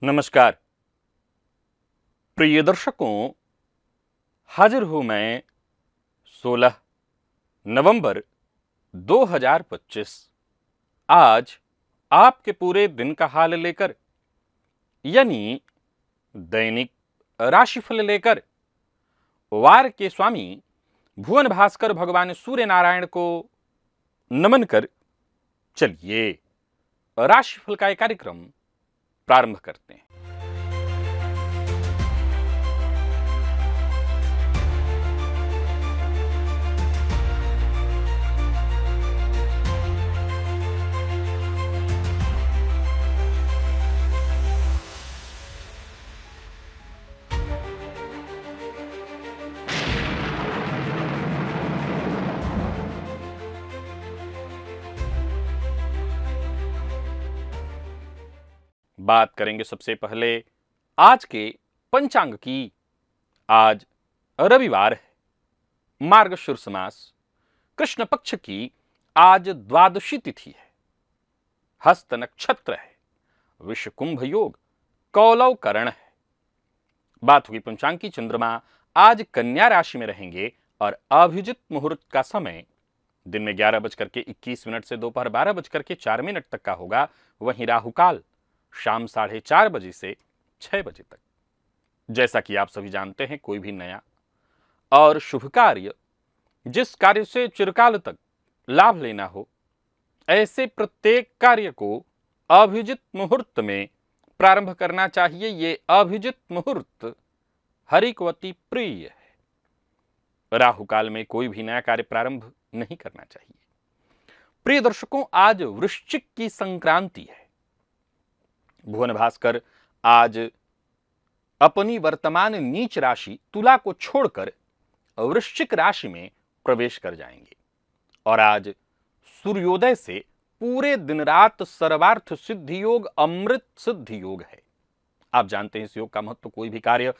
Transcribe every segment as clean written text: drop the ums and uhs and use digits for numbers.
नमस्कार प्रिय दर्शकों, हाजिर हूं मैं 16 नवंबर 2025 आज आपके पूरे दिन का हाल लेकर, यानी दैनिक राशिफल लेकर वार के स्वामी भुवन भास्कर भगवान सूर्य नारायण को नमन कर चलिए राशिफल का एक कार्यक्रम प्रारंभ करते हैं। बात करेंगे सबसे पहले आज के पंचांग की। आज रविवार है, मार्गशीर्ष मास, कृष्ण पक्ष की आज द्वादशी तिथि है, हस्त नक्षत्र है, विषकुंभ योग, कौलव करण है। बात होगी पंचांग की। चंद्रमा आज कन्या राशि में रहेंगे और अभिजित मुहूर्त का समय दिन में 11:21 से दोपहर 12:04 तक का होगा। वहीं राहुकाल शाम 4:30 बजे से 6 बजे तक। जैसा कि आप सभी जानते हैं, कोई भी नया और शुभ कार्य, जिस कार्य से चिरकाल तक लाभ लेना हो, ऐसे प्रत्येक कार्य को अभिजित मुहूर्त में प्रारंभ करना चाहिए। ये अभिजित मुहूर्त हरिकवती प्रिय है। राहुकाल में कोई भी नया कार्य प्रारंभ नहीं करना चाहिए। प्रिय दर्शकों, आज वृश्चिक की संक्रांति है। भुवन भास्कर आज अपनी वर्तमान नीच राशि तुला को छोड़कर वृश्चिक राशि में प्रवेश कर जाएंगे और आज सूर्योदय से पूरे दिन रात सर्वार्थ सिद्धि योग, अमृत सिद्धि योग है। आप जानते हैं इस योग का महत्व। कोई भी कार्य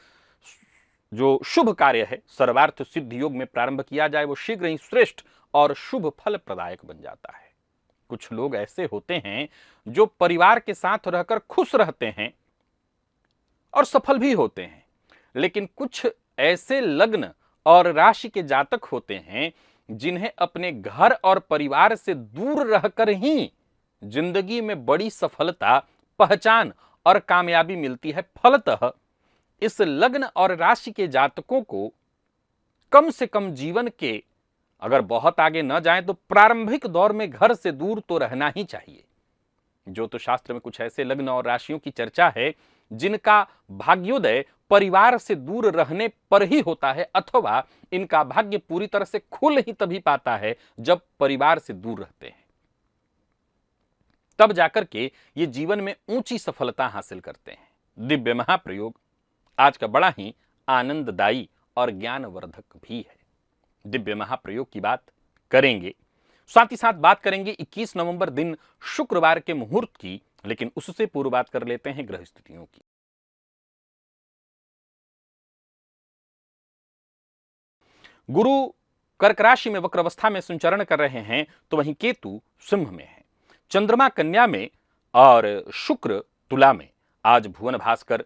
जो शुभ कार्य है, सर्वार्थ सिद्धि योग में प्रारंभ किया जाए, वो शीघ्र ही श्रेष्ठ और शुभ फल प्रदायक बन जाता है। कुछ लोग ऐसे होते हैं जो परिवार के साथ रहकर खुश रहते हैं और सफल भी होते हैं, लेकिन कुछ ऐसे लग्न और राशि के जातक होते हैं जिन्हें अपने घर और परिवार से दूर रहकर ही जिंदगी में बड़ी सफलता, पहचान और कामयाबी मिलती है। फलतः इस लग्न और राशि के जातकों को कम से कम जीवन के, अगर बहुत आगे न जाएं तो प्रारंभिक दौर में घर से दूर तो रहना ही चाहिए। ज्योतिष शास्त्र में कुछ ऐसे लग्न और राशियों की चर्चा है जिनका भाग्योदय परिवार से दूर रहने पर ही होता है, अथवा इनका भाग्य पूरी तरह से खुल ही तभी पाता है जब परिवार से दूर रहते हैं। तब जाकर के ये जीवन में ऊंची सफलता हासिल करते हैं। दिव्य महाप्रयोग आज का बड़ा ही आनंददायी और ज्ञानवर्धक भी है। दिव्य महाप्रयोग की बात करेंगे, साथ ही साथ बात करेंगे 21 नवंबर दिन शुक्रवार के मुहूर्त की, लेकिन उससे पूर्व बात कर लेते हैं ग्रह स्थितियों की। गुरु कर्क राशि में वक्र अवस्था में संचरण कर रहे हैं, तो वहीं केतु सिंह में है, चंद्रमा कन्या में और शुक्र तुला में। आज भुवन भास्कर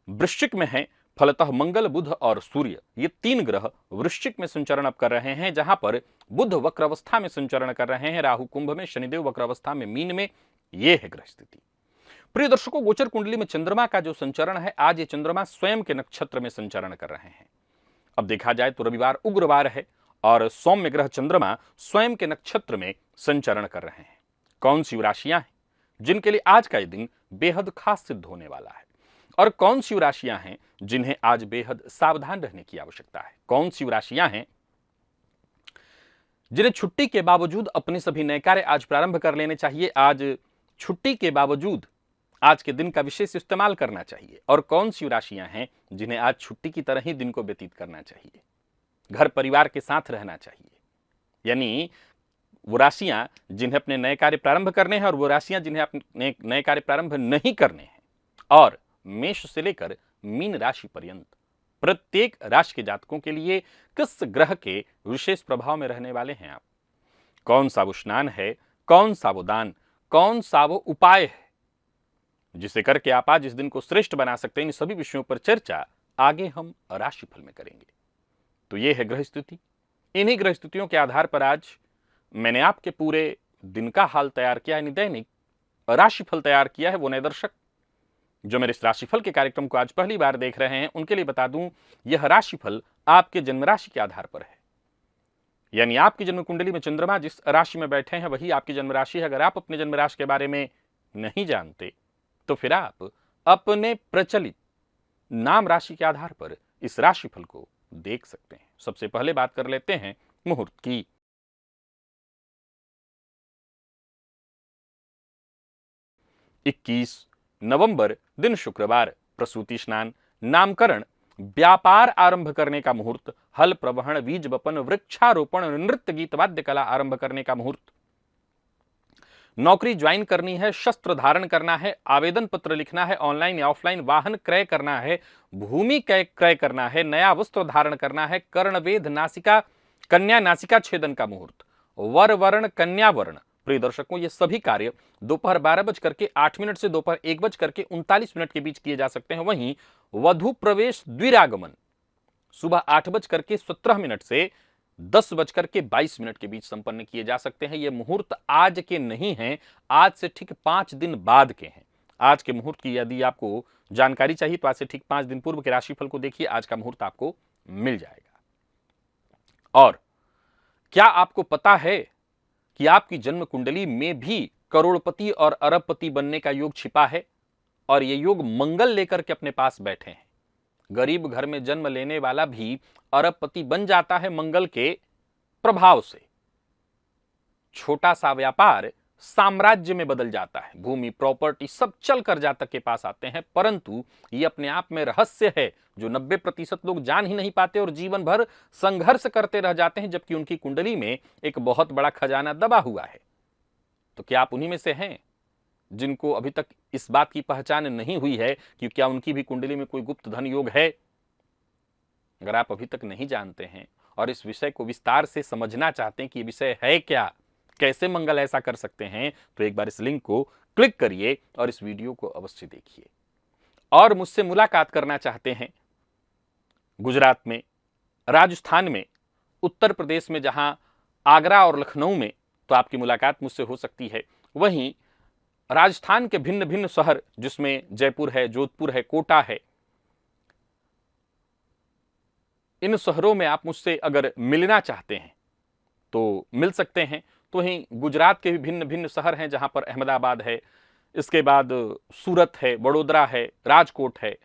वृश्चिक में है। फलतः मंगल, बुध और सूर्य, ये तीन ग्रह वृश्चिक में संचरण अब कर रहे हैं, जहां पर बुध वक्र अवस्था में संचरण कर रहे हैं, राहु कुंभ में, शनिदेव वक्र अवस्था में मीन में। ये है ग्रह स्थिति। प्रिय दर्शकों, गोचर कुंडली में चंद्रमा का जो संचरण है, आज ये चंद्रमा स्वयं के नक्षत्र में संचरण कर रहे हैं। अब देखा जाए तो रविवार उग्रवार है और सौम्य ग्रह चंद्रमा स्वयं के नक्षत्र में संचरण कर रहे हैं। कौन सी राशियां हैं जिनके लिए आज का ये दिन बेहद खास सिद्ध होने वाला है, और कौन सी राशियां हैं जिन्हें आज बेहद सावधान रहने की आवश्यकता है? कौन सी राशियां हैं जिन्हें छुट्टी के बावजूद अपने सभी नए कार्य आज प्रारंभ कर लेने चाहिए? आज छुट्टी के बावजूद आज के दिन का विशेष इस्तेमाल करना चाहिए। और कौन सी राशियां हैं जिन्हें आज छुट्टी की तरह ही दिन को व्यतीत करना चाहिए, घर परिवार के साथ रहना चाहिए? यानी वो राशियां जिन्हें अपने नए कार्य प्रारंभ करने हैं और वो राशियां जिन्हें अपने नए कार्य प्रारंभ नहीं करने हैं। और मेष से लेकर मीन राशि पर्यंत प्रत्येक राशि के जातकों के लिए किस ग्रह के विशेष प्रभाव में रहने वाले हैं आप? कौन सा वो स्नान है, कौन सा वो दान, कौन सा वो उपाय है जिसे करके आप आज इस दिन को श्रेष्ठ बना सकते हैं। इन सभी विषयों पर चर्चा आगे हम राशिफल में करेंगे। तो ये है ग्रह स्थिति। इन्हीं ग्रह स्थितियों के आधार पर आज मैंने आपके पूरे दिन का हाल तैयार किया, यानी दैनिक राशिफल तैयार किया है। वो नए दर्शक जो मेरे इस राशिफल के कार्यक्रम को आज पहली बार देख रहे हैं, उनके लिए बता दूं, यह राशिफल आपके जन्म राशि के आधार पर है। यानी आपकी जन्म कुंडली में चंद्रमा जिस राशि में बैठे हैं वही आपकी जन्म राशि है। अगर आप अपने जन्म राशि के बारे में नहीं जानते तो फिर आप अपने प्रचलित नाम राशि के आधार पर इस राशिफल को देख सकते हैं। सबसे पहले बात कर लेते हैं मुहूर्त की। 21 नवंबर दिन शुक्रवार, प्रसूति स्नान, नामकरण, व्यापार आरंभ करने का मुहूर्त, हल प्रवहन, बीज बपन, वृक्षारोपण, नृत्य गीत वाद्य कला आरंभ करने का मुहूर्त, नौकरी ज्वाइन करनी है, शस्त्र धारण करना है, आवेदन पत्र लिखना है, ऑनलाइन या ऑफलाइन, वाहन क्रय करना है, भूमि क्रय करना है, नया वस्त्र धारण करना है, कर्णवेध, नासिका कन्या नासिका छेदन का मुहूर्त, वर वर्ण कन्या वर्ण। प्रिय दर्शकों, ये सभी कार्य दोपहर 12:08 से दोपहर 1:39 के बीच किए जा सकते हैं। वहीं वधु प्रवेश द्विरागमन सुबह 8:17 से 10:22 के बीच संपन्न किए जा सकते हैं। ये मुहूर्त आज के नहीं हैं, आज से ठीक 5 दिन बाद के हैं। आज के मुहूर्त की यदि आपको जानकारी चाहिए तो आज से ठीक 5 दिन पूर्व के राशिफल को देखिए, आज का मुहूर्त आपको मिल जाएगा। और क्या आपको पता है कि आपकी जन्म कुंडली में भी करोड़पति और अरबपति बनने का योग छिपा है, और ये योग मंगल लेकर के अपने पास बैठे हैं। गरीब घर में जन्म लेने वाला भी अरबपति बन जाता है मंगल के प्रभाव से। छोटा सा व्यापार साम्राज्य में बदल जाता है, भूमि प्रॉपर्टी सब चल कर जातक के पास आते हैं। परंतु ये अपने आप में रहस्य है जो 90% लोग जान ही नहीं पाते और जीवन भर संघर्ष करते रह जाते हैं, जबकि उनकी कुंडली में एक बहुत बड़ा खजाना दबा हुआ है। तो क्या आप उन्हीं में से हैं जिनको अभी तक इस बात की पहचान नहीं हुई है कि क्या उनकी भी कुंडली में कोई गुप्त धन योग है? अगर आप अभी तक नहीं जानते हैं और इस विषय को विस्तार से समझना चाहते हैं कि ये विषय है क्या, कैसे मंगल ऐसा कर सकते हैं, तो एक बार इस लिंक को क्लिक करिए और इस वीडियो को अवश्य देखिए। और मुझसे मुलाकात करना चाहते हैं गुजरात में, राजस्थान में, उत्तर प्रदेश में, जहां आगरा और लखनऊ में, तो आपकी मुलाकात मुझसे हो सकती है। वहीं राजस्थान के भिन्न भिन्न शहर जिसमें जयपुर है, जोधपुर है, कोटा है, इन शहरों में आप मुझसे अगर मिलना चाहते हैं तो मिल सकते हैं। तो वहीं गुजरात के भी भिन्न भिन्न शहर हैं जहां पर अहमदाबाद है, इसके बाद सूरत है, वडोदरा है, राजकोट है।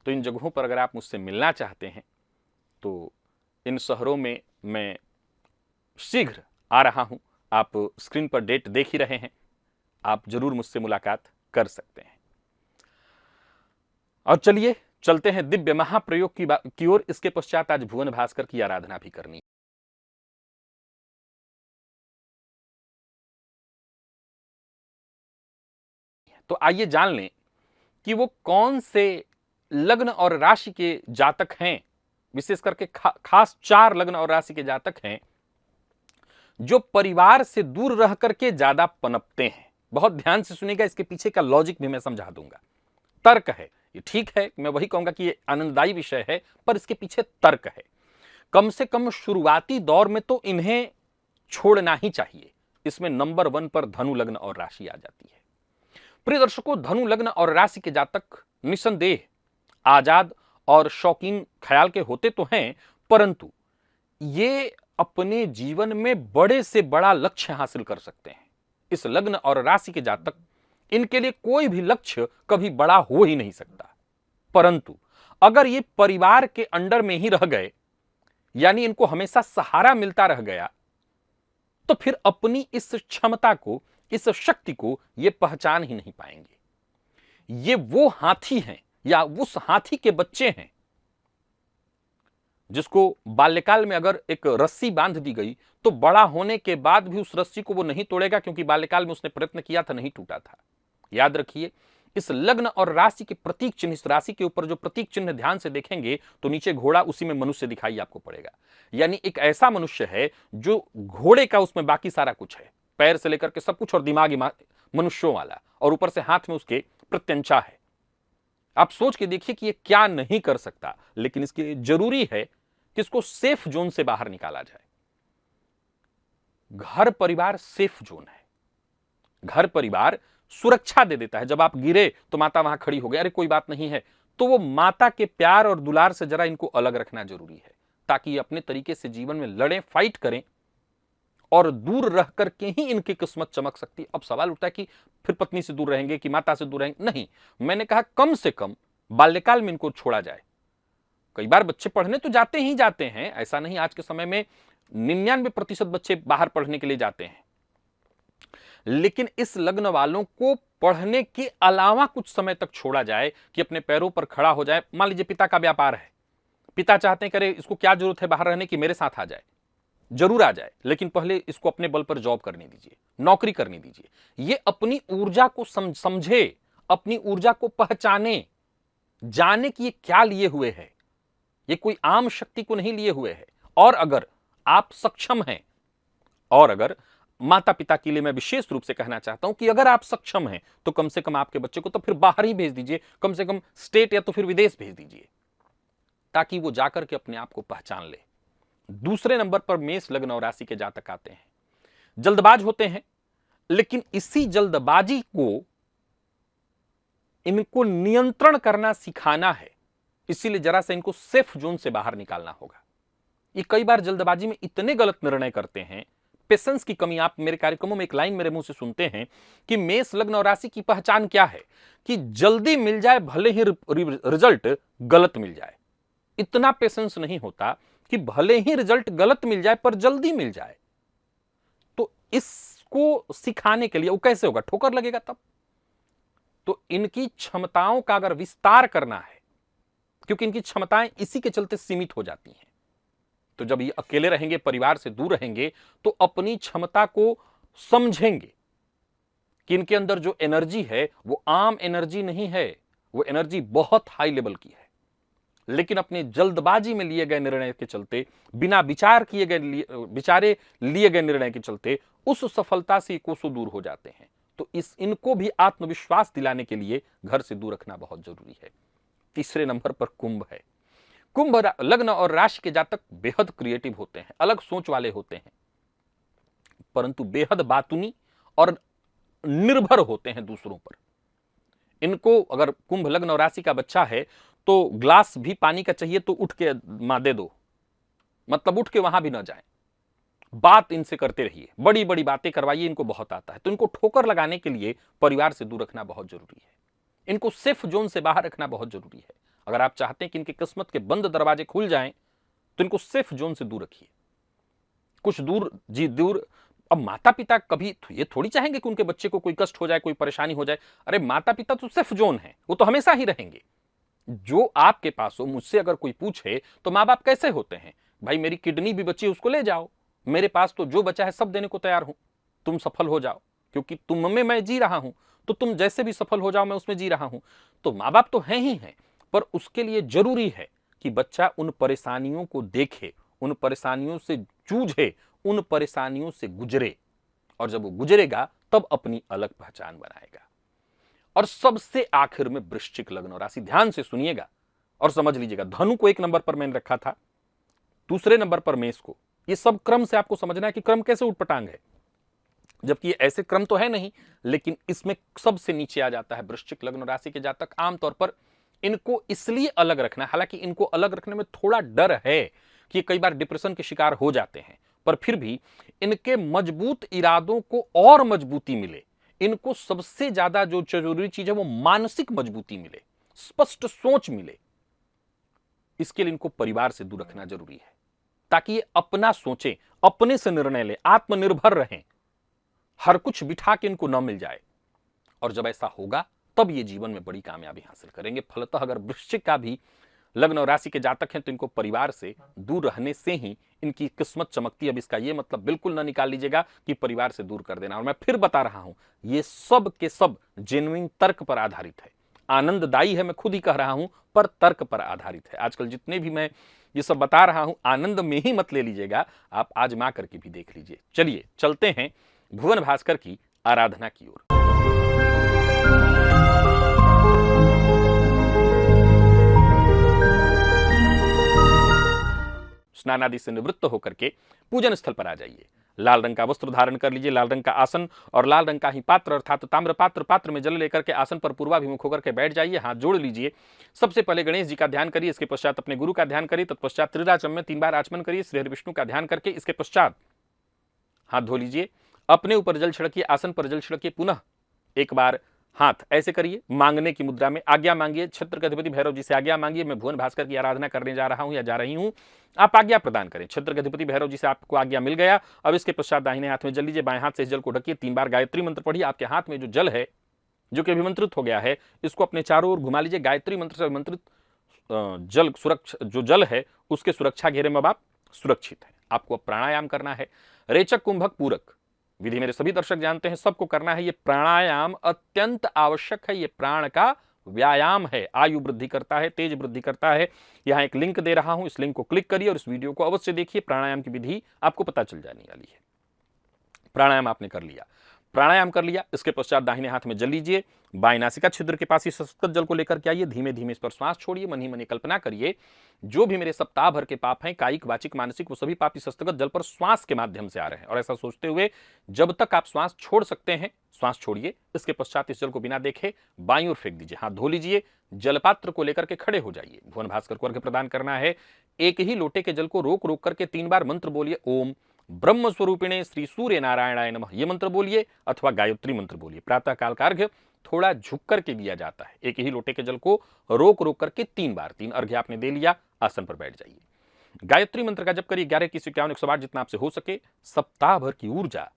तो इन जगहों पर अगर आप मुझसे मिलना चाहते हैं तो इन शहरों में मैं शीघ्र आ रहा हूं। आप स्क्रीन पर डेट देख ही रहे हैं, आप जरूर मुझसे मुलाकात कर सकते हैं। और चलिए चलते हैं दिव्य महाप्रयोग की ओर। इसके पश्चात आज भुवन भास्कर की आराधना भी करनी है। तो आइए जान लें कि वो कौन से लग्न और राशि के जातक हैं, विशेष करके खास 4 लग्न और राशि के जातक हैं जो परिवार से दूर रह करके ज्यादा पनपते हैं। बहुत ध्यान से सुनिएगा, इसके पीछे का लॉजिक भी मैं समझा दूंगा। तर्क है, ये ठीक है, मैं वही कहूंगा कि ये आनंददायी विषय है, पर इसके पीछे तर्क है। कम से कम शुरुआती दौर में तो इन्हें छोड़ना ही चाहिए। इसमें नंबर 1 पर धनु लग्न और राशि आ जाती है। प्रिय दर्शकों, धनु लग्न और राशि के जातक निसंदेह आजाद और शौकीन ख्याल के होते तो हैं, परंतु ये अपने जीवन में बड़े से बड़ा लक्ष्य हासिल कर सकते हैं। इस लग्न और राशि के जातक, इनके लिए कोई भी लक्ष्य कभी बड़ा हो ही नहीं सकता। परंतु अगर ये परिवार के अंडर में ही रह गए, यानी इनको हमेशा सहारा मिलता रह गया, तो फिर अपनी इस क्षमता को, इस शक्ति को ये पहचान ही नहीं पाएंगे। ये वो हाथी हैं या उस हाथी के बच्चे हैं जिसको बाल्यकाल में अगर एक रस्सी बांध दी गई तो बड़ा होने के बाद भी उस रस्सी को वो नहीं तोड़ेगा, क्योंकि बाल्यकाल में उसने प्रयत्न किया था, नहीं टूटा था। याद रखिए, इस लग्न और राशि के प्रतीक चिन्ह, इस राशि के ऊपर जो प्रतीक चिन्ह ध्यान से देखेंगे तो नीचे घोड़ा, उसी में मनुष्य दिखाई आपको पड़ेगा। यानी एक ऐसा मनुष्य है जो घोड़े का उसमें बाकी सारा कुछ है, पैर से लेकर के सब कुछ, और दिमाग मनुष्यों वाला, और ऊपर से हाथ में उसके प्रत्यंचा है। आप सोच के देखिए कि ये क्या नहीं कर सकता, लेकिन इसके लिए जरूरी है कि इसको सेफ जोन से बाहर निकाला जाए। घर परिवार सेफ जोन है। घर परिवार सुरक्षा दे देता है। जब आप गिरे तो माता वहां खड़ी हो गई, अरे कोई बात नहीं है, तो वो माता के प्यार और दुलार से जरा इनको अलग रखना जरूरी है, ताकि ये अपने तरीके से जीवन में लड़ें, फाइट करें और दूर रह करके ही इनकी किस्मत चमक सकती है। अब सवाल उठता है कि फिर पत्नी से दूर रहेंगे कि माता से दूर रहेंगे? नहीं, मैंने कहा कम से कम बाल्यकाल में इनको छोड़ा जाए। कई बार बच्चे पढ़ने तो जाते ही जाते हैं, ऐसा नहीं, आज के समय में 99% बच्चे बाहर पढ़ने के लिए जाते हैं, लेकिन इस लग्न वालों को पढ़ने के अलावा कुछ समय तक छोड़ा जाए कि अपने पैरों पर खड़ा हो जाए। मान लीजिए पिता का व्यापार है, पिता चाहते हैं, करे इसको क्या जरूरत है बाहर रहने की, मेरे साथ आ जाए, जरूर आ जाए, लेकिन पहले इसको अपने बल पर जॉब करने दीजिए, नौकरी करने दीजिए। ये अपनी ऊर्जा को समझे, अपनी ऊर्जा को पहचाने, जाने कि ये क्या लिए हुए है, ये कोई आम शक्ति को नहीं लिए हुए है। और अगर आप सक्षम हैं, और अगर माता पिता के लिए मैं विशेष रूप से कहना चाहता हूं कि अगर आप सक्षम हैं तो कम से कम आपके बच्चे को तो फिर बाहर ही भेज दीजिए, कम से कम स्टेट या तो फिर विदेश भेज दीजिए, ताकि वो जाकर के अपने आप को पहचान ले। दूसरे नंबर पर मेष लग्न और राशि के जातक आते हैं। जल्दबाज होते हैं, लेकिन इसी जल्दबाजी को इनको नियंत्रण करना सिखाना है, इसीलिए जरा से इनको सेफ जोन से बाहर निकालना होगा। ये कई बार जल्दबाजी में इतने गलत निर्णय करते हैं, पेशेंस की कमी। आप मेरे कार्यक्रमों में एक लाइन मेरे मुंह से सुनते हैं कि मेष लग्न और राशि की पहचान क्या है, कि जल्दी मिल जाए भले ही रिजल्ट गलत मिल जाए। इतना पेशेंस नहीं होता कि भले ही रिजल्ट गलत मिल जाए पर जल्दी मिल जाए। तो इसको सिखाने के लिए वो कैसे होगा? ठोकर लगेगा तब। तो इनकी क्षमताओं का अगर विस्तार करना है, क्योंकि इनकी क्षमताएं इसी के चलते सीमित हो जाती हैं, तो जब ये अकेले रहेंगे, परिवार से दूर रहेंगे, तो अपनी क्षमता को समझेंगे कि इनके अंदर जो एनर्जी है वो आम एनर्जी नहीं है, वो एनर्जी बहुत हाई लेवल की है। लेकिन अपने जल्दबाजी में लिए गए निर्णय के चलते, बिना विचार किए गए लिए गए निर्णय के चलते उस सफलता से कोसों दूर हो जाते हैं। तो इनको भी आत्मविश्वास दिलाने के लिए घर से दूर रखना बहुत जरूरी है। तीसरे नंबर पर कुंभ है। कुंभ लग्न और राशि के जातक बेहद क्रिएटिव होते हैं, अलग सोच वाले होते हैं, परंतु बेहद बातूनी और निर्भर होते हैं दूसरों पर। इनको अगर कुंभ लग्न और राशि का बच्चा है तो ग्लास भी पानी का चाहिए तो उठ के मां दे दो, मतलब उठ के वहां भी ना जाए, बात इनसे करते रहिए, बड़ी बड़ी बातें करवाइए, इनको बहुत आता है। तो इनको ठोकर लगाने के लिए परिवार से दूर रखना बहुत जरूरी है, इनको सेफ जोन से बाहर रखना बहुत जरूरी है। अगर आप चाहते हैं कि इनकी किस्मत के बंद दरवाजे खुल जाएं, तो इनको सेफ जोन से दूर रखिए, कुछ दूर। अब माता पिता कभी ये थोड़ी चाहेंगे कि उनके बच्चे को कोई कष्ट हो जाए, कोई परेशानी हो जाए। अरे माता पिता तो सेफ जोन है, वो तो हमेशा ही रहेंगे। जो आपके पास हो, मुझसे अगर कोई पूछे तो माँ बाप कैसे होते हैं, भाई मेरी किडनी भी बची, उसको ले जाओ, मेरे पास तो जो बचा है सब देने को तैयार हूं, तुम सफल हो जाओ, क्योंकि तुम में मैं जी रहा हूं, तो तुम जैसे भी सफल हो जाओ, मैं उसमें जी रहा हूं। तो माँ बाप तो हैं ही हैं, पर उसके लिए जरूरी है कि बच्चा उन परेशानियों को देखे, उन परेशानियों से जूझे, उन परेशानियों से गुजरे, और जब वो गुजरेगा तब अपनी अलग पहचान बनाएगा। और सबसे आखिर में वृश्चिक लग्न और राशि। ध्यान से सुनिएगा और समझ लीजिएगा। धनु को एक नंबर पर मैंने रखा था, दूसरे नंबर पर मेष को। ये सब क्रम से आपको समझना है कि क्रम कैसे उठपटांग है, जबकि ये ऐसे क्रम तो है नहीं, लेकिन इसमें सबसे नीचे आ जाता है वृश्चिक लग्न राशि के जातक। आमतौर पर इनको इसलिए अलग रखना, हालांकि इनको अलग रखने में थोड़ा डर है कि कई बार डिप्रेशन के शिकार हो जाते हैं, पर फिर भी इनके मजबूत इरादों को और मजबूती मिले, इनको सबसे ज्यादा जो जरूरी चीज है वो मानसिक मजबूती मिले, स्पष्ट सोच मिले, इसके लिए इनको परिवार से दूर रखना जरूरी है, ताकि ये अपना सोचें, अपने से निर्णय लें, आत्मनिर्भर रहें, हर कुछ बिठा के इनको न मिल जाए। और जब ऐसा होगा तब ये जीवन में बड़ी कामयाबी हासिल करेंगे। फलतः अगर वृश्चिक का भी लग्न और राशि के जातक हैं तो इनको परिवार से दूर रहने से ही इनकी किस्मत चमकती है। अब इसका ये मतलब बिल्कुल ना निकाल लीजिएगा कि परिवार से दूर कर देना। और मैं फिर बता रहा हूं, ये सब के सब जेन्युइन तर्क पर आधारित है, आनंददायी है, मैं खुद ही कह रहा हूं, पर तर्क पर आधारित है। आजकल जितने भी मैं ये सब बता रहा हूं, आनंद में ही मत ले लीजिएगा, आप आजमा करके भी देख लीजिए। चलिए चलते हैं भुवन भास्कर की आराधना की ओर। स्नान आदि से निवृत्त होकर के पूजन स्थल पर आ जाइए। लाल रंग का वस्त्र धारण कर लीजिए, लाल रंग का आसन और लाल रंग का ही पात्र अर्थात ताम्र पात्र, पात्र में जल लेकर के आसन पर पूर्वाभिमुख होकर के बैठ जाइए, हाथ जोड़ लीजिए। सबसे पहले गणेश जी का ध्यान करिए, इसके पश्चात अपने गुरु का ध्यान करिए, तत्पश्चात त्रिराचम में 3 बार आचमन करिए, श्री हरि विष्णु का ध्यान करके इसके पश्चात हाथ धो लीजिए, अपने ऊपर जल छिड़किए, आसन पर जल छिड़किए, पुनः एक बार हाथ ऐसे करिए, मांगने की मुद्रा में आज्ञा मांगिए, छत्र के अधिपति भैरव जी से आज्ञा मांगिए, मैं भुवन भास्कर की आराधना करने जा रहा हूं या जा रही हूं, आप आज्ञा प्रदान करें। छत्र के अधिपति भैरव जी से आपको आज्ञा मिल गया। अब इसके पश्चात दाहिने हाथ में जल लीजिए, बाएं हाथ से इस जल को ढकिए, 3 बार गायत्री मंत्र पढ़िए। आपके हाथ में जो जल है जो कि अभिमंत्रित हो गया है, इसको अपने चारों ओर घुमा लीजिए। गायत्री मंत्र से अभिमंत्रित जल सुरक्षा जो जल है उसके सुरक्षा घेरे में आप सुरक्षित है। आपको अब प्राणायाम करना है, रेचक कुंभक पूरक विधि मेरे सभी दर्शक जानते हैं, सबको करना है। ये प्राणायाम अत्यंत आवश्यक है, ये प्राण का व्यायाम है, आयु वृद्धि करता है, तेज वृद्धि करता है। यहां एक लिंक दे रहा हूं, इस लिंक को क्लिक करिए और इस वीडियो को अवश्य देखिए, प्राणायाम की विधि आपको पता चल जाने वाली है। प्राणायाम आपने कर लिया, प्राणायाम कर लिया, इसके पश्चात दाहिने हाथ में जल लीजिए, बाएं नासिका छिद्र के पास ही सशक्त जल को लेकर के आइए, धीमे धीमे इस पर श्वास छोड़िए, मन ही मन कल्पना करिए जो भी मेरे सप्ताह भर के पाप हैं, कायिक वाचिक मानसिक, वो सभी पाप इस हस्तगत जल पर श्वास के माध्यम से आ रहे हैं। और ऐसा सोचते हुए जब तक आप श्वास छोड़ सकते हैं श्वास छोड़िए, इसके पश्चात इस जल को बिना देखे बाईं ओर फेंक दीजिए, हाथ धो लीजिए, जलपात्र को लेकर के खड़े हो जाइए। भुवन भास्कर को अर्घ्य प्रदान करना है। एक ही लोटे के जल को रोक रोक करके 3 बार मंत्र बोलिए, ओम ब्रह्म स्वरूपिणे श्री सूर्य नारायणाय नमः, ये मंत्र बोलिए अथवा गायत्री मंत्र बोलिए। प्रातः काल का अर्घ्य थोड़ा झुक करके दिया जाता है। एक ही लोटे के जल को रोक रोक करके 3 बार, 3 अर्घ्य आपने दे लिया, आसन पर बैठ जाइए। गायत्री मंत्र का जप करिए 11, 21, 51, 108 जितना आपसे हो सके। सप्ताह भर की ऊर्जा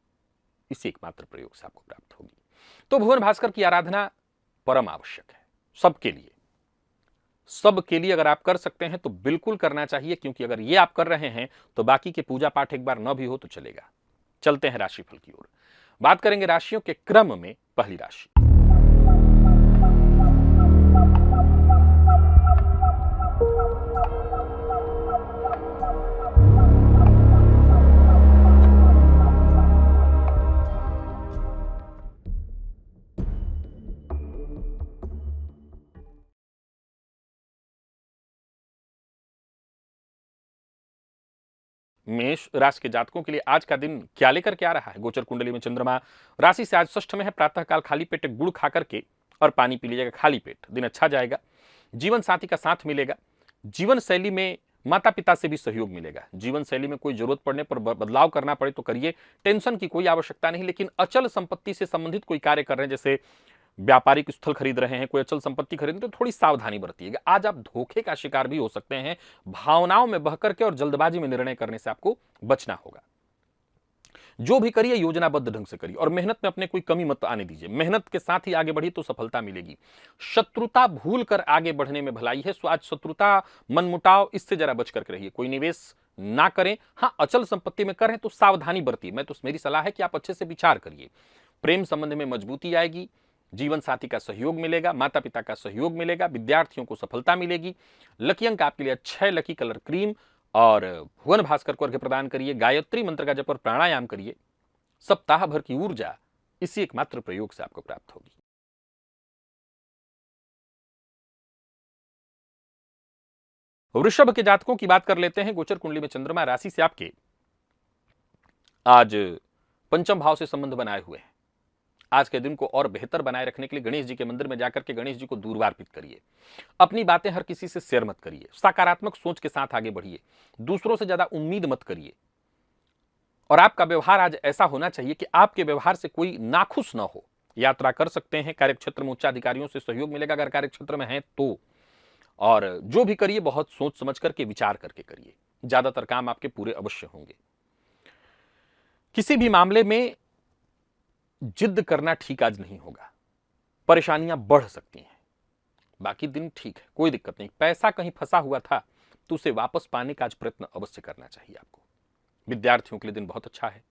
इसी एकमात्र प्रयोग से आपको प्राप्त होगी। तो भुवन भास्कर की आराधना परम आवश्यक है सबके लिए। सबके लिए अगर आप कर सकते हैं तो बिल्कुल करना चाहिए, क्योंकि अगर ये आप कर रहे हैं तो बाकी के पूजा पाठ एक बार न भी हो तो चलेगा। चलते हैं राशिफल की ओर, बात करेंगे राशियों के क्रम में। पहली राशि मेष राशि के जातकों के लिए आज का दिन क्या लेकर के आ रहा है। गोचर कुंडली में चंद्रमा राशि से आज षष्ठ में है। प्रातःकाल खाली पेट गुड़ खा करके और पानी पी लीजिएगा, खाली पेट, दिन अच्छा जाएगा। जीवन साथी का साथ मिलेगा। जीवन शैली में माता पिता से भी सहयोग मिलेगा। जीवन शैली में कोई जरूरत पड़ने पर बदलाव करना पड़े तो करिए, टेंशन की कोई आवश्यकता नहीं। लेकिन अचल संपत्ति से संबंधित कोई कार्य कर रहे हैं, जैसे व्यापारिक स्थल खरीद रहे हैं, कोई अचल संपत्ति खरीद रहे हैं, तो थोड़ी सावधानी बरतिएगा। आज आप धोखे का शिकार भी हो सकते हैं। भावनाओं में बहकर के और जल्दबाजी में निर्णय करने से आपको बचना होगा। जो भी करिए योजनाबद्ध ढंग से करिए और मेहनत में अपने कोई कमी मत आने दीजिए। मेहनत के साथ ही आगे बढ़िए तो सफलता मिलेगी। शत्रुता भूल कर आगे बढ़ने में भलाई है। सो आज शत्रुता, मनमुटाव, इससे जरा बच करके रहिए। कोई निवेश ना करें। हाँ, अचल संपत्ति में करें तो सावधानी बरतिए। मेरी सलाह है कि आप अच्छे से विचार करिए। प्रेम संबंध में मजबूती आएगी। जीवन साथी का सहयोग मिलेगा, माता पिता का सहयोग मिलेगा, विद्यार्थियों को सफलता मिलेगी। लकी अंक आपके लिए अच्छा है, लकी कलर क्रीम। और भुवन भास्कर को अर्घ्य प्रदान करिए, गायत्री मंत्र का जप और प्राणायाम करिए। सप्ताह भर की ऊर्जा इसी एकमात्र प्रयोग से आपको प्राप्त होगी। वृषभ के जातकों की बात कर लेते हैं। गोचर कुंडली में चंद्रमा राशि से आपके आज पंचम भाव से संबंध बनाए हुए हैं। आज के दिन को और बेहतर बनाए रखने के लिए गणेश जी के मंदिर में जाकर के गणेश जी को दूर्वा अर्पित करिए। अपनी बातें हर किसी से शेयर मत करिए। सकारात्मक सोच के साथ आगे बढ़िए। दूसरों से ज्यादा उम्मीद मत करिए। और आपका व्यवहार आज ऐसा होना चाहिए कि आपके व्यवहार से कोई नाखुश ना हो। यात्रा कर सकते हैं। कार्यक्षेत्र में उच्चाधिकारियों से सहयोग मिलेगा अगर कार्यक्षेत्र में है तो। और जो भी करिए बहुत सोच समझ करके, विचार करके करिए। ज्यादातर काम आपके पूरे अवश्य होंगे। किसी भी मामले में जिद करना ठीक आज नहीं होगा। परेशानियां बढ़ सकती हैं। बाकी दिन ठीक है, कोई दिक्कत नहीं। पैसा कहीं फंसा हुआ था तो उसे वापस पाने का आज प्रयत्न अवश्य करना चाहिए आपको। विद्यार्थियों के लिए दिन बहुत अच्छा है।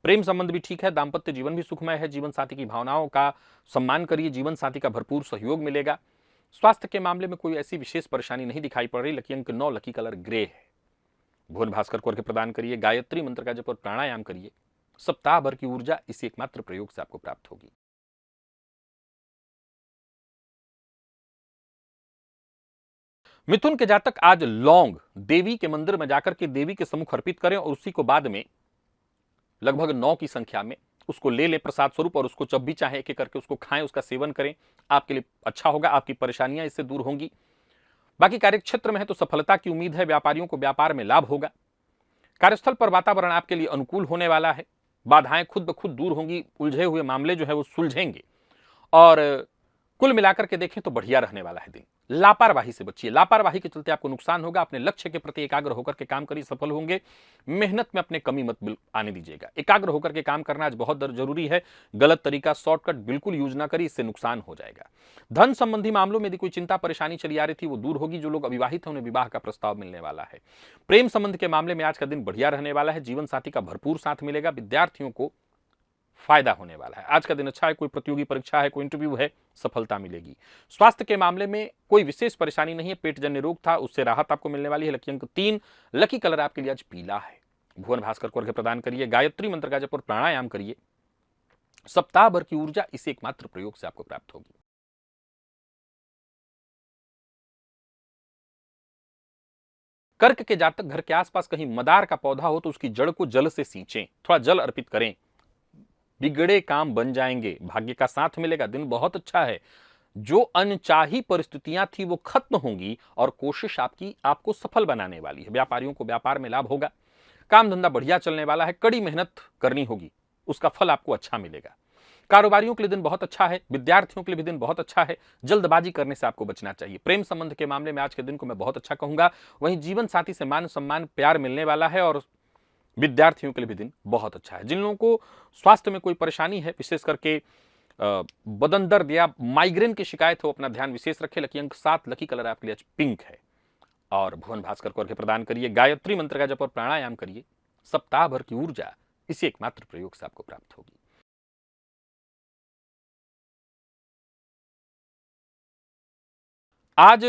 प्रेम संबंध भी ठीक है। दाम्पत्य जीवन भी सुखमय है। जीवन साथी की भावनाओं का सम्मान करिए। जीवन साथी का भरपूर सहयोग मिलेगा। स्वास्थ्य के मामले में कोई ऐसी विशेष परेशानी नहीं दिखाई पड़ रही। लकी अंक 9, लकी कलर ग्रे है। भुवन भास्कर को अर्घ्य प्रदान करिए, गायत्री मंत्र का जप और प्राणायाम करिए। सप्ताह भर की ऊर्जा इसी एकमात्र प्रयोग से आपको प्राप्त होगी। मिथुन के जातक आज लौंग देवी के मंदिर में जाकर के देवी के सम्मुख अर्पित करें और उसी को बाद में लगभग 9 की संख्या में उसको ले लें प्रसाद स्वरूप और उसको जब भी चाहे एक एक करके उसको खाएं, उसका सेवन करें। आपके लिए अच्छा होगा, आपकी परेशानियां इससे दूर होंगी। बाकी कार्यक्षेत्र में है तो सफलता की उम्मीद है, व्यापारियों को व्यापार में लाभ होगा। कार्यस्थल पर वातावरण आपके लिए अनुकूल होने वाला है, बाधाएं खुद ब खुद दूर होंगी, उलझे हुए मामले जो है वो सुलझेंगे और कुल मिलाकर के देखें तो बढ़िया रहने वाला है दिन। लापरवाही से बचिए, लापरवाही के चलते आपको नुकसान होगा। अपने लक्ष्य के प्रति एकाग्र होकर के काम करिए, सफल होंगे। मेहनत में अपने कमी मत आने दीजिएगा, एकाग्र होकर के काम करना आज बहुत जरूरी है। गलत तरीका, शॉर्टकट बिल्कुल यूज ना करिए, इससे नुकसान हो जाएगा। धन संबंधी मामलों में यदि कोई चिंता परेशानी चली आ रही थी वो दूर होगी। जो लोग अविवाहित हैं उन्हें विवाह का प्रस्ताव मिलने वाला है। प्रेम संबंध के मामले में आज का दिन बढ़िया रहने वाला है, जीवन साथी का भरपूर साथ मिलेगा। विद्यार्थियों को फायदा होने वाला है। आज का दिन अच्छा है, कोई प्रतियोगी परीक्षा है, कोई इंटरव्यू है, सफलता मिलेगी। स्वास्थ्य के मामले में कोई विशेष परेशानी नहीं है, पेट जन्य रोग था उससे राहत आपको मिलने वाली है। लकी अंक 3, लकी कलर आपके लिए आज पीला है। भुवन भास्कर को अर्घ्य प्रदान करिए, गायत्री मंत्र का जप और प्राणायाम करिए। सप्ताह भर की ऊर्जा इस एकमात्र प्रयोग से आपको प्राप्त होगी। कर्क के जातक घर के आसपास कहीं मदार का पौधा हो तो उसकी जड़ को जल से सींचें, थोड़ा जल अर्पित करें। बिगड़े काम बन जाएंगे, भाग्य का साथ मिलेगा, दिन बहुत अच्छा है। जो अनचाही परिस्थितियां थी वो खत्म होंगी और कोशिश आपको सफल बनाने वाली है। व्यापारियों को व्यापार में लाभ होगा, काम धंधा बढ़िया चलने वाला है। कड़ी मेहनत करनी होगी, उसका फल आपको अच्छा मिलेगा। कारोबारियों के लिए दिन बहुत अच्छा है, विद्यार्थियों के लिए भी दिन बहुत अच्छा है। जल्दबाजी करने से आपको बचना चाहिए। प्रेम संबंध के मामले में आज के दिन को मैं बहुत अच्छा कहूंगा। वहीं जीवन साथी से मान सम्मान प्यार मिलने वाला है और विद्यार्थियों के लिए भी दिन बहुत अच्छा है। जिन लोगों को स्वास्थ्य में कोई परेशानी है, विशेष करके बदन दर्द या माइग्रेन की शिकायत हो, अपना ध्यान विशेष रखें। लकी अंक 7, लकी कलर आपके लिए आज पिंक है। और भुवन भास्कर को अर्घ्य प्रदान करिए, गायत्री मंत्र का जप और प्राणायाम करिए। सप्ताह भर की ऊर्जा इसी एकमात्र प्रयोग से आपको प्राप्त होगी। आज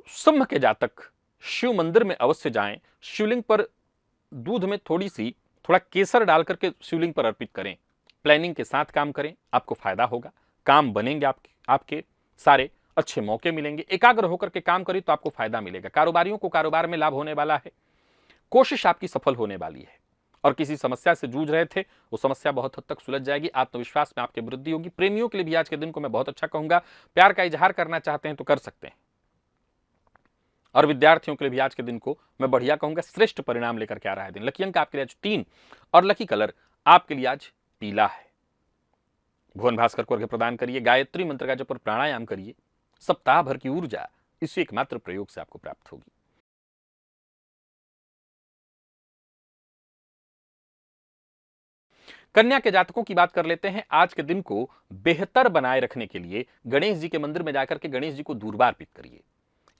सिंह के जातक शिव मंदिर में अवश्य जाएं। शिवलिंग पर दूध में थोड़ा केसर डाल करके शिवलिंग पर अर्पित करें। प्लानिंग के साथ काम करें, आपको फायदा होगा, काम बनेंगे आपके सारे अच्छे मौके मिलेंगे। एकाग्र होकर के काम करें तो आपको फायदा मिलेगा। कारोबारियों को कारोबार में लाभ होने वाला है, कोशिश आपकी सफल होने वाली है। और किसी समस्या से जूझ रहे थे वो समस्या बहुत हद तक सुलझ जाएगी। आत्मविश्वास में आपकी वृद्धि होगी। प्रेमियों के लिए भी आज के दिन को मैं बहुत अच्छा कहूंगा। प्यार का इजहार करना चाहते हैं तो कर सकते हैं। और विद्यार्थियों के लिए भी आज के दिन को मैं बढ़िया कहूंगा, श्रेष्ठ परिणाम लेकर के आ रहा है दिन। लकी अंक आपके लिए आज 3 और लकी कलर आपके लिए आज पीला है। भुवन भास्कर को अर्घ्य प्रदान करिए, गायत्री मंत्र का जप और प्राणायाम करिए। सप्ताह भर की ऊर्जा इसी एकमात्र प्रयोग से आपको प्राप्त होगी। कन्या के जातकों की बात कर लेते हैं। आज के दिन को बेहतर बनाए रखने के लिए गणेश जी के मंदिर में जाकर के गणेश जी को दूर्वा अर्पित करिए।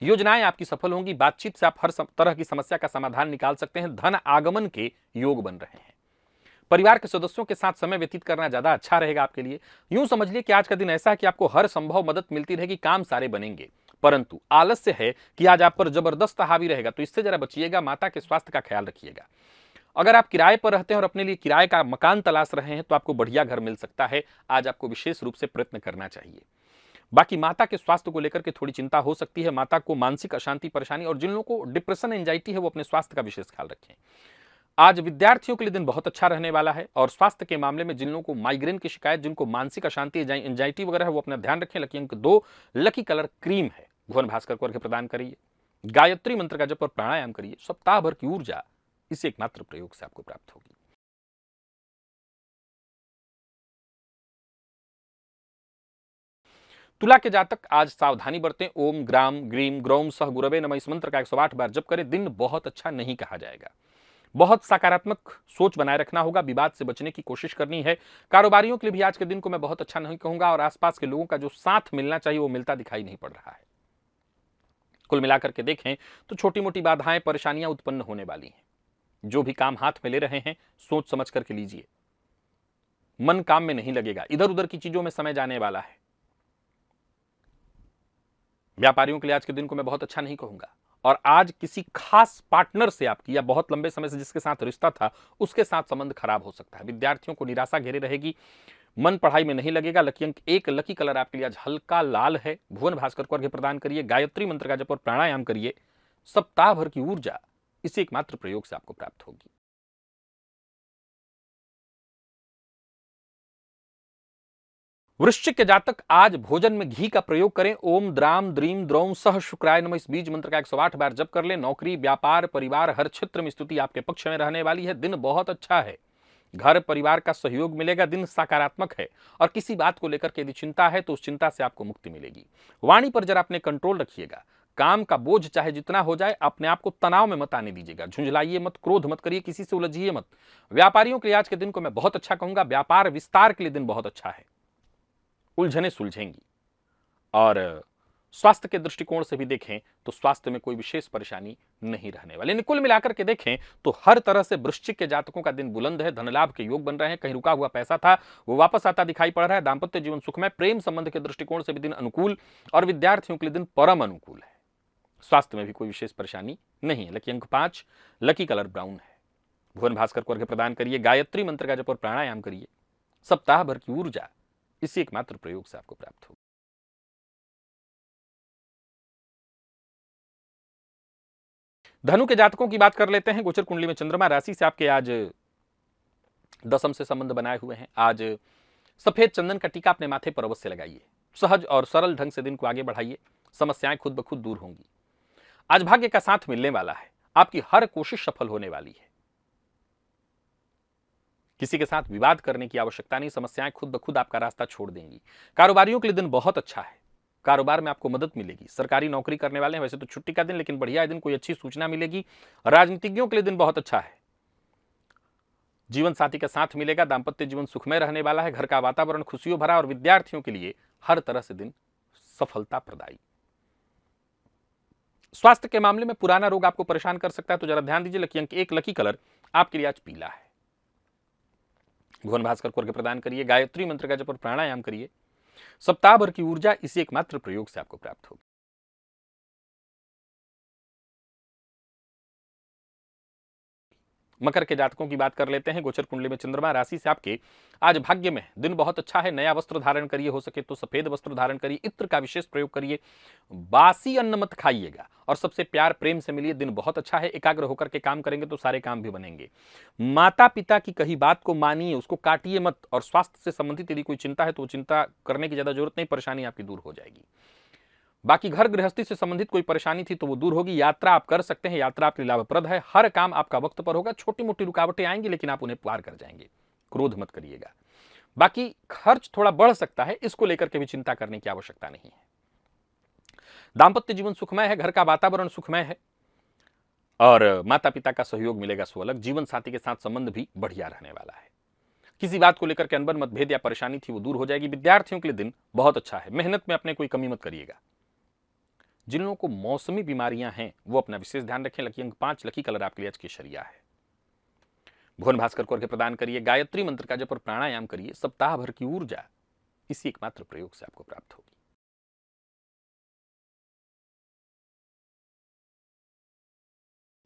योजनाएं आपकी सफल होंगी। बातचीत से आप हर तरह की समस्या का समाधान निकाल सकते हैं। धन आगमन के योग बन रहे हैं। परिवार के सदस्यों के साथ समय व्यतीत करना ज्यादा अच्छा रहेगा आपके लिए। यूं समझिए कि आज का दिन ऐसा है कि आपको हर संभव मदद मिलती रहेगी, काम सारे बनेंगे। परंतु आलस्य है कि आज आप पर जबरदस्त हावी रहेगा, तो इससे जरा बचिएगा। माता के स्वास्थ्य का ख्याल रखिएगा। अगर आप किराए पर रहते हैं और अपने लिए किराए का मकान तलाश रहे हैं तो आपको बढ़िया घर मिल सकता है। आज आपको विशेष रूप से प्रयत्न करना चाहिए। बाकी माता के स्वास्थ्य को लेकर के थोड़ी चिंता हो सकती है। माता को मानसिक अशांति परेशानी और जिन लोगों को डिप्रेशन एंजाइटी है वो अपने स्वास्थ्य का विशेष ख्याल रखें। आज विद्यार्थियों के लिए दिन बहुत अच्छा रहने वाला है। और स्वास्थ्य के मामले में जिन लोगों को माइग्रेन की शिकायत, जिनको मानसिक अशांति एंजाइटी वगैरह है वो अपना ध्यान रखें। लकी अंक 2, लकी कलर क्रीम है। भुवन भास्कर को अर्घ्य प्रदान करिए, गायत्री मंत्र का जप और प्राणायाम करिए। सप्ताह भर की ऊर्जा इस एकमात्र प्रयोग से आपको प्राप्त होगी। तुला के जातक आज सावधानी बरतें। ओम ग्राम ग्रीम ग्रौम सह गुरवे नमः इस मंत्र का 108 बार जप करें। दिन बहुत अच्छा नहीं कहा जाएगा। बहुत सकारात्मक सोच बनाए रखना होगा। विवाद से बचने की कोशिश करनी है। कारोबारियों के लिए भी आज के दिन को मैं बहुत अच्छा नहीं कहूंगा और आसपास के लोगों का जो साथ मिलना चाहिए वो मिलता दिखाई नहीं पड़ रहा है। कुल मिलाकर के देखें तो छोटी मोटी बाधाएं, परेशानियां उत्पन्न होने वाली हैं। जो भी काम हाथ में ले रहे हैं सोच समझ करके लीजिए। मन काम में नहीं लगेगा, इधर उधर की चीजों में समय जाने वाला है। व्यापारियों के लिए आज के दिन को मैं बहुत अच्छा नहीं कहूंगा। और आज किसी खास पार्टनर से आपकी या बहुत लंबे समय से जिसके साथ रिश्ता था उसके साथ संबंध खराब हो सकता है। विद्यार्थियों को निराशा घेरे रहेगी। मन पढ़ाई में नहीं लगेगा। लकी अंक 1, लकी कलर आपके लिए आज हल्का लाल है। भुवन भास्कर को अर्घ्य प्रदान करिए, गायत्री मंत्र का जप और प्राणायाम करिए। सप्ताह भर की ऊर्जा इसी एकमात्र प्रयोग से आपको प्राप्त होगी। वृश्चिक के जातक आज भोजन में घी का प्रयोग करें। ओम द्राम द्रीम द्रौम सह शुक्राय नमः, इस बीज मंत्र का 108 बार जप कर लें। नौकरी, व्यापार, परिवार, हर क्षेत्र में स्थिति आपके पक्ष में रहने वाली है। दिन बहुत अच्छा है। घर परिवार का सहयोग मिलेगा। दिन सकारात्मक है और किसी बात को लेकर के यदि चिंता है तो उस चिंता से आपको मुक्ति मिलेगी। वाणी पर जरा अपने कंट्रोल रखिएगा। काम का बोझ चाहे जितना हो जाए, अपने आप को तनाव में मत आने दीजिएगा। झुंझलाइए मत, क्रोध मत करिए, किसी से उलझिए मत। व्यापारियों के लिए आज के दिन को मैं बहुत अच्छा कहूंगा। व्यापार विस्तार के लिए दिन बहुत अच्छा है। उलझने सुलझेंगी। और स्वास्थ्य के दृष्टिकोण से भी देखें तो स्वास्थ्य में कोई विशेष परेशानी नहीं रहने वाली। कुल मिलाकर के देखें तो हर तरह से वृश्चिक के जातकों का दिन बुलंद है। धन लाभ के योग बन रहे हैं। कहीं रुका हुआ पैसा था वो वापस आता दिखाई पड़ रहा है। दांपत्य जीवन सुखमय, प्रेम संबंध के दृष्टिकोण से भी दिन अनुकूल और विद्यार्थियों के लिए दिन परम अनुकूल है। स्वास्थ्य में भी कोई विशेष परेशानी नहीं है। लकी अंक 5, लकी कलर ब्राउन है। भुवन भास्कर को अर्घ्य प्रदान करिए, गायत्री मंत्र का जप और प्राणायाम करिए। सप्ताह भर की ऊर्जा इसी एकमात्र प्रयोग से आपको प्राप्त होगी। धनु के जातकों की बात कर लेते हैं। गोचर कुंडली में चंद्रमा राशि से आपके आज दशम से संबंध बनाए हुए हैं। आज सफेद चंदन का टीका अपने माथे पर अवश्य लगाइए। सहज और सरल ढंग से दिन को आगे बढ़ाइए। समस्याएं खुद ब खुद दूर होंगी। आज भाग्य का साथ मिलने वाला है। आपकी हर कोशिश सफल होने वाली है। किसी के साथ विवाद करने की आवश्यकता नहीं। समस्याएं खुद ब खुद आपका रास्ता छोड़ देंगी। कारोबारियों के लिए दिन बहुत अच्छा है। कारोबार में आपको मदद मिलेगी। सरकारी नौकरी करने वाले हैं, वैसे तो छुट्टी का दिन, लेकिन बढ़िया दिन, कोई अच्छी सूचना मिलेगी। राजनीतिज्ञों के लिए दिन बहुत अच्छा है। जीवन साथी का साथ मिलेगा। दांपत्य जीवन सुखमय रहने वाला है। घर का वातावरण खुशियों भरा और विद्यार्थियों के लिए हर तरह से दिन सफलता प्रदायी। स्वास्थ्य के मामले में पुराना रोग आपको परेशान कर सकता है, तो जरा ध्यान दीजिए। लकी अंक 1, लकी कलर आपके लिए आज पीला है। भुवन भास्कर को अर्घ्य प्रदान करिए, गायत्री मंत्र का जप और प्राणायाम करिए। सप्ताह भर की ऊर्जा इसी एकमात्र प्रयोग से आपको प्राप्त होगी। मकर के जातकों की बात कर लेते हैं। गोचर कुंडली में चंद्रमा राशि से आपके आज भाग्य में दिन बहुत अच्छा है। नया वस्त्र धारण करिए, हो सके तो सफेद वस्त्र धारण करिए। इत्र का विशेष प्रयोग करिए। बासी अन्न मत खाइएगा और सबसे प्यार प्रेम से मिलिए। दिन बहुत अच्छा है। एकाग्र होकर के काम करेंगे तो सारे काम भी बनेंगे। माता पिता की कही बात को मानिए, उसको काटिए मत। और स्वास्थ्य से संबंधित यदि कोई चिंता है तो चिंता करने की ज्यादा जरूरत नहीं, परेशानी आपकी दूर हो जाएगी। बाकी घर गृहस्थी से संबंधित कोई परेशानी थी तो वो दूर होगी। यात्रा आप कर सकते हैं, यात्रा आपके लिए लाभप्रद है। हर काम आपका वक्त पर होगा। छोटी मोटी रुकावटें आएंगी लेकिन आप उन्हें पार कर जाएंगे। क्रोध मत करिएगा। बाकी खर्च थोड़ा बढ़ सकता है, इसको लेकर के भी चिंता करने की आवश्यकता नहीं है। दांपत्य जीवन सुखमय है। घर का वातावरण सुखमय है और माता पिता का सहयोग मिलेगा सो अलग। जीवन साथी के साथ संबंध भी बढ़िया रहने वाला है। किसी बात को लेकर के अनबन मतभेद या परेशानी थी वो दूर हो जाएगी। विद्यार्थियों के लिए दिन बहुत अच्छा है। मेहनत में अपने कोई कमी मत करिएगा। जिन लोगों को मौसमी बीमारियां हैं वो अपना विशेष ध्यान रखें। लकी अंक 5, लकी कलर आपके लिए आज केसरिया है। भुवन भास्कर को अर्घ्य प्रदान करिए, गायत्री मंत्र का जप और प्राणायाम करिए। सप्ताह भर की ऊर्जा इसी एकमात्र प्रयोग से आपको प्राप्त होगी।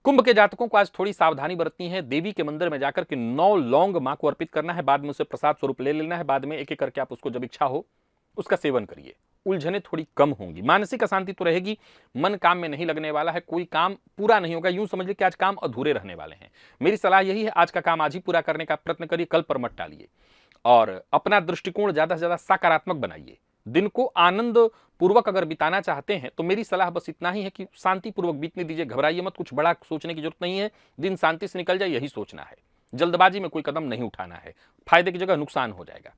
कुंभ के जातकों को आज थोड़ी सावधानी बरतनी है। देवी के मंदिर में जाकर के 9 लौंग मां को अर्पित करना है। बाद में उसे प्रसाद स्वरूप ले लेना है। बाद में एक एक करके आप उसको जब इच्छा हो उसका सेवन करिए। उलझने थोड़ी कम होंगी। मानसिक अशांति तो रहेगी। मन काम में नहीं लगने वाला है। कोई काम पूरा नहीं होगा। यूं समझ लीजिए कि आज काम अधूरे रहने वाले हैं। मेरी सलाह यही है, आज का काम आज ही पूरा करने का प्रयत्न करिए, कल पर मत टालिए। और अपना दृष्टिकोण ज्यादा से ज्यादा सकारात्मक बनाइए। दिन को आनंद पूर्वक अगर बिताना चाहते हैं तो मेरी सलाह बस इतना ही है कि शांतिपूर्वक बीतने दीजिए। घबराइए मत। कुछ बड़ा सोचने की जरूरत नहीं है। दिन शांति से निकल जाए यही सोचना है। जल्दबाजी में कोई कदम नहीं उठाना है। फायदे की जगह नुकसान हो जाएगा।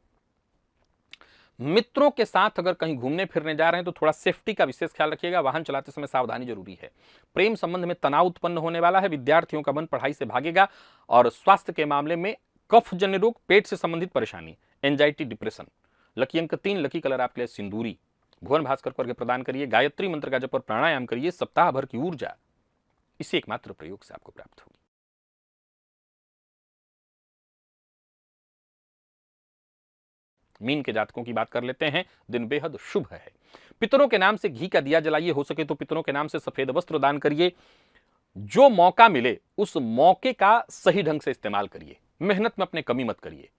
मित्रों के साथ अगर कहीं घूमने फिरने जा रहे हैं तो थोड़ा सेफ्टी का विशेष ख्याल रखिएगा। वाहन चलाते समय सावधानी जरूरी है। प्रेम संबंध में तनाव उत्पन्न होने वाला है। विद्यार्थियों का मन पढ़ाई से भागेगा। और स्वास्थ्य के मामले में कफजन्य रोग, पेट से संबंधित परेशानी, एंजाइटी, डिप्रेशन। लकी अंक 3, लकी कलर आपके लिए सिंदूरी। भुवन भास्कर को अर्घ्य प्रदान करिए, गायत्री मंत्र का जप और प्राणायाम करिए। सप्ताह भर की ऊर्जा इसी एकमात्र प्रयोग से आपको प्राप्त होगी। मीन के जातकों की बात कर लेते हैं। दिन बेहद शुभ है। पितरों के नाम से घी का दिया जलाइए। हो सके तो पितरों के नाम से सफेद वस्त्र दान करिए। जो मौका मिले उस मौके का सही ढंग से इस्तेमाल करिए। मेहनत में अपने कमी मत करिए।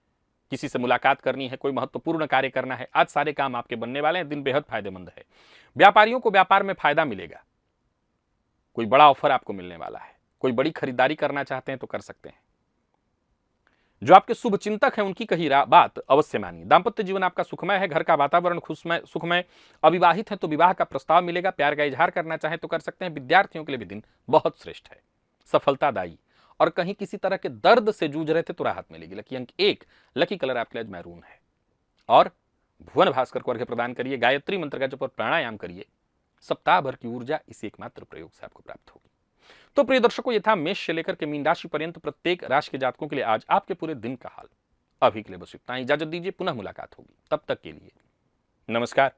किसी से मुलाकात करनी है, कोई महत्वपूर्ण कार्य करना है, आज सारे काम आपके बनने वाले हैं। दिन बेहद फायदेमंद है। व्यापारियों को व्यापार में फायदा मिलेगा, कोई बड़ा ऑफर आपको मिलने वाला है, कोई बड़ी खरीदारी करना चाहते हैं तो कर सकते हैं। जो आपके शुभ चिंतक हैं उनकी कही बात अवश्य मानिए। दाम्पत्य जीवन आपका सुखमय है, घर का वातावरण खुशमय सुखमय। अविवाहित हैं तो विवाह का प्रस्ताव मिलेगा, प्यार का इजहार करना चाहें तो कर सकते हैं। विद्यार्थियों के लिए भी दिन बहुत श्रेष्ठ है, सफलतादायी। और कहीं किसी तरह के दर्द से जूझ रहे थे तो राहत मिलेगी। लकी अंक 1, लकी कलर आपके लिए मैरून है। और भुवन भास्कर को अर्घ्य प्रदान करिए, गायत्री मंत्र का जप और प्राणायाम करिए। सप्ताह भर की ऊर्जा इसी एकमात्र प्रयोग से आपको प्राप्त होगी। तो प्रिय दर्शकों, ये था मेष से लेकर के मीन राशि पर्यंत प्रत्येक राशि के जातकों के लिए आज आपके पूरे दिन का हाल। अभी के लिए बस इतना ही, इजाजत दीजिए, पुनः मुलाकात होगी। तब तक के लिए नमस्कार।